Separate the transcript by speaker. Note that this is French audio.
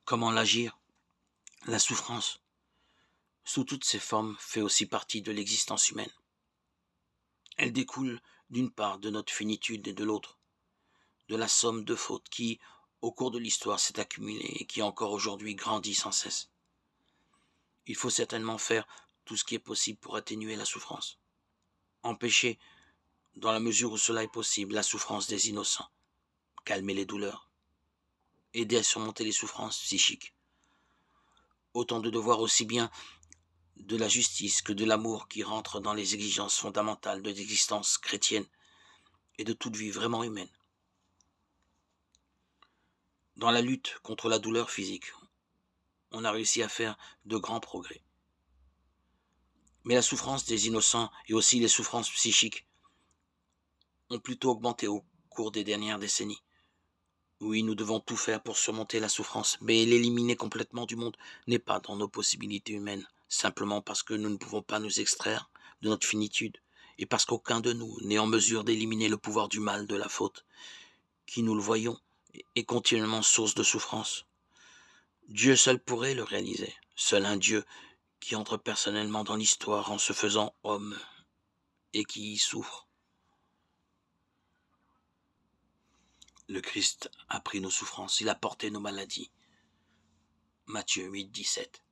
Speaker 1: Comment l'agir? La souffrance, sous toutes ses formes, fait aussi partie de l'existence humaine. Elle découle d'une part de notre finitude et de l'autre, de la somme de fautes qui, au cours de l'histoire, s'est accumulée et qui encore aujourd'hui grandit sans cesse. Il faut certainement faire tout ce qui est possible pour atténuer la souffrance. Empêcher, dans la mesure où cela est possible, la souffrance des innocents, calmer les douleurs, aider à surmonter les souffrances psychiques. Autant de devoirs aussi bien de la justice que de l'amour qui rentrent dans les exigences fondamentales de l'existence chrétienne et de toute vie vraiment humaine. Dans la lutte contre la douleur physique, on a réussi à faire de grands progrès. Mais la souffrance des innocents et aussi les souffrances psychiques ont plutôt augmenté au cours des dernières décennies. Oui, nous devons tout faire pour surmonter la souffrance, mais l'éliminer complètement du monde n'est pas dans nos possibilités humaines, simplement parce que nous ne pouvons pas nous extraire de notre finitude, et parce qu'aucun de nous n'est en mesure d'éliminer le pouvoir du mal, de la faute, qui, nous le voyons, est continuellement source de souffrance. Dieu seul pourrait le réaliser, seul un Dieu qui entre personnellement dans l'histoire en se faisant homme et qui y souffre. Le Christ a pris nos souffrances, il a porté nos maladies. Matthieu 8, 17.